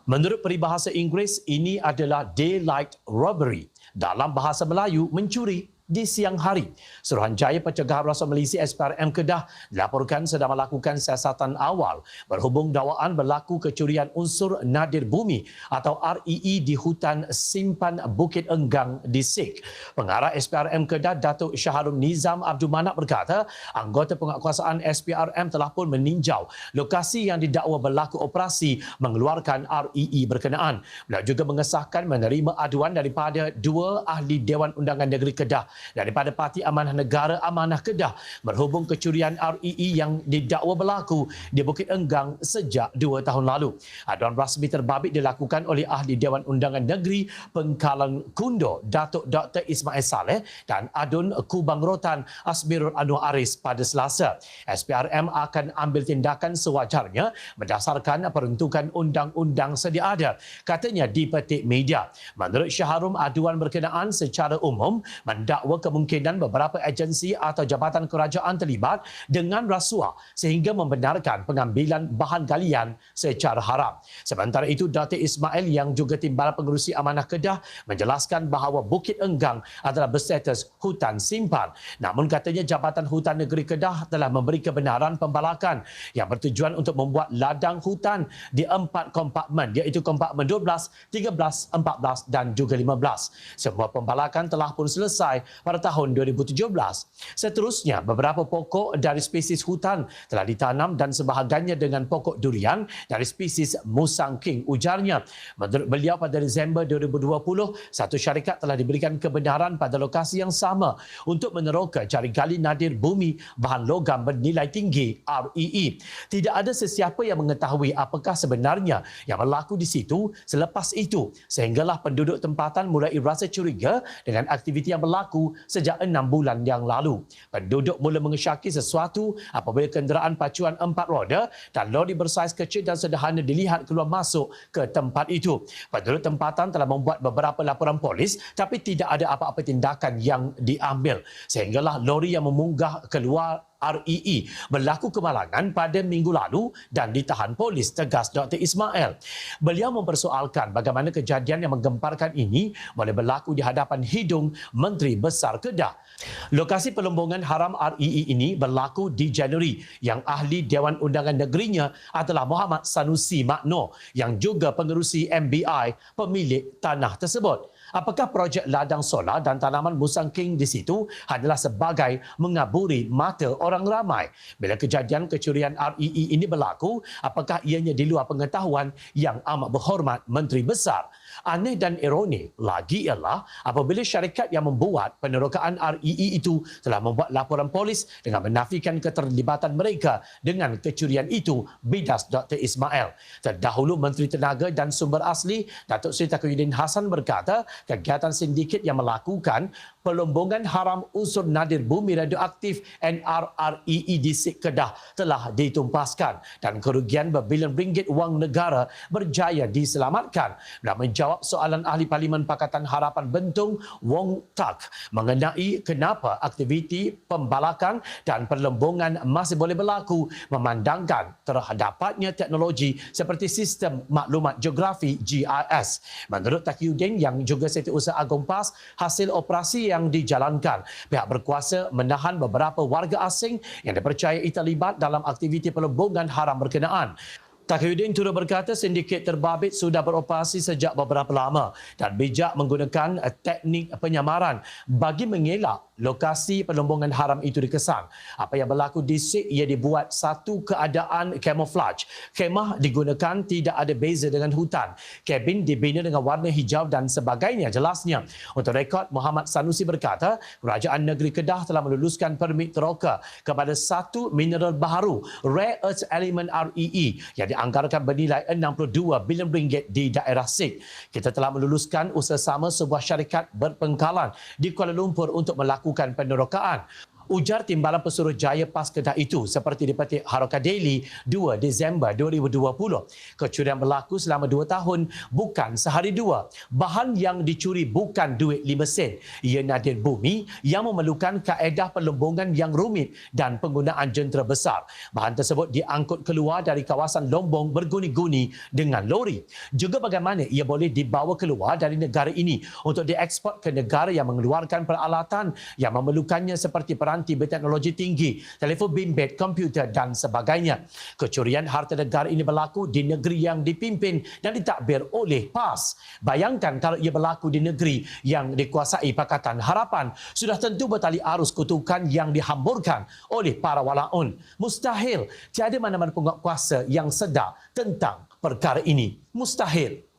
Menurut peribahasa Inggeris, ini adalah daylight robbery. Dalam bahasa Melayu, mencuri di siang hari. Suruhanjaya Pencegahan Rasuah Malaysia SPRM Kedah dilaporkan sedang melakukan siasatan awal berhubung dakwaan berlaku kecurian unsur nadir bumi atau REE di hutan simpan Bukit Enggang di Sik. Pengarah SPRM Kedah Datuk Syahrul Nizam Abdul Manap berkata, anggota penguatkuasaan SPRM telah pun meninjau lokasi yang didakwa berlaku operasi mengeluarkan REE berkenaan. Beliau juga mengesahkan menerima aduan daripada dua ahli Dewan Undangan Negeri Kedah daripada Parti Amanah Negara Amanah Kedah berhubung kecurian REE yang didakwa berlaku di Bukit Enggang sejak 2 tahun lalu. Aduan rasmi terbabit dilakukan oleh ahli Dewan Undangan Negeri Pengkalan Kundo Datuk Dr. Ismail Saleh dan Adun Kubang Rotan Asmirul Anwar Aris pada Selasa. SPRM akan ambil tindakan sewajarnya berdasarkan peruntukan undang-undang sedia ada, katanya di petik media. Menurut Syahrul, aduan berkenaan secara umum mendakwa kemungkinan beberapa agensi atau jabatan kerajaan terlibat dengan rasuah sehingga membenarkan pengambilan bahan galian secara haram. Sementara itu, Datuk Ismail yang juga Timbalan Pengerusi Amanah Kedah menjelaskan bahawa Bukit Enggang adalah berstatus hutan simpan. Namun katanya Jabatan Hutan Negeri Kedah telah memberi kebenaran pembalakan yang bertujuan untuk membuat ladang hutan di 4 kompartmen, iaitu kompartmen 12, 13, 14 dan juga 15. Semua pembalakan telah pun selesai pada tahun 2017. Seterusnya, beberapa pokok dari spesies hutan telah ditanam dan sebahagiannya dengan pokok durian dari spesies musang king, ujarnya. Menurut beliau, pada Disember 2020, satu syarikat telah diberikan kebenaran pada lokasi yang sama untuk meneroka cari gali nadir bumi bahan logam bernilai tinggi REE. Tidak ada sesiapa yang mengetahui apakah sebenarnya yang berlaku di situ selepas itu, sehinggalah penduduk tempatan mulai rasa curiga dengan aktiviti yang berlaku sejak 6 bulan yang lalu. Penduduk mula mengesyaki sesuatu apabila kenderaan pacuan 4 roda dan lori bersaiz kecil dan sederhana dilihat keluar masuk ke tempat itu. Penduduk tempatan telah membuat beberapa laporan polis tapi tidak ada apa-apa tindakan yang diambil, sehinggalah lori yang memunggah keluar REE berlaku kemalangan pada minggu lalu dan ditahan polis, tegas Dr. Ismail. Beliau mempersoalkan bagaimana kejadian yang menggemparkan ini boleh berlaku di hadapan hidung Menteri Besar Kedah. Lokasi pelombongan haram REE ini berlaku di Januari yang ahli Dewan Undangan Negerinya adalah Muhammad Sanusi Makno yang juga pengerusi MBI pemilik tanah tersebut. Apakah projek ladang solar dan tanaman musang king di situ adalah sebagai mengaburi mata orang ramai? Bila kejadian kecurian REE ini berlaku, apakah ianya di luar pengetahuan yang amat berhormat Menteri Besar? Aneh dan ironi lagi ialah apabila syarikat yang membuat penerokaan REE itu telah membuat laporan polis dengan menafikan keterlibatan mereka dengan kecurian itu, bidas Dr. Ismail. Terdahulu Menteri Tenaga dan Sumber Asli Datuk Seri Taqiyuddin Hassan berkata, kegiatan sindiket yang melakukan pelombongan haram unsur nadir bumi radioaktif NRREE di Sik Kedah telah ditumpaskan dan kerugian berbilion ringgit wang negara berjaya diselamatkan. Beliau menjawab soalan ahli Parlimen Pakatan Harapan Bentong Wong Tak mengenai kenapa aktiviti pembalakan dan pelombongan masih boleh berlaku memandangkan terhadapnya teknologi seperti sistem maklumat geografi GIS. Menurut Taqiyuddin yang juga Setiausaha Agong PAS, hasil operasi yang dijalankan, pihak berkuasa menahan beberapa warga asing yang dipercayai terlibat dalam aktiviti pelombongan haram berkenaan. Taqiyuddin turut berkata sindiket terbabit sudah beroperasi sejak beberapa lama dan bijak menggunakan teknik penyamaran bagi mengelak lokasi pelombongan haram itu dikesan. Apa yang berlaku di Sik ia dibuat satu keadaan camouflage. Kemah digunakan tidak ada beza dengan hutan. Kabin dibina dengan warna hijau dan sebagainya, jelasnya. Untuk rekod, Muhammad Sanusi berkata, Kerajaan Negeri Kedah telah meluluskan permit teroka kepada satu mineral baharu, Rare Earth Element REE, yang dianggarkan bernilai 62 bilion ringgit di daerah Sik. Kita telah meluluskan usaha sama sebuah syarikat berpengkalan di Kuala Lumpur untuk melakukan penerokaan. Ujar Timbalan Pesuruhjaya PAS Kedah itu seperti dipetik Harakah Daily 2 Disember 2020. Kecurian berlaku selama 2 tahun, bukan sehari dua. Bahan yang dicuri bukan duit 5 sen. Ia nadir bumi yang memerlukan kaedah pelombongan yang rumit dan penggunaan jentera besar. Bahan tersebut diangkut keluar dari kawasan Lombong berguni-guni dengan lori. Juga bagaimana ia boleh dibawa keluar dari negara ini untuk dieksport ke negara yang mengeluarkan peralatan yang memerlukannya seperti peranti berteknologi tinggi, telefon bimbit, komputer dan sebagainya. Kecurian harta negara ini berlaku di negeri yang dipimpin dan ditadbir oleh PAS. Bayangkan kalau ia berlaku di negeri yang dikuasai Pakatan Harapan, sudah tentu bertali arus kutukan yang dihamburkan oleh para walaun. Mustahil tiada mana-mana penguatkuasa yang sedar tentang perkara ini. Mustahil.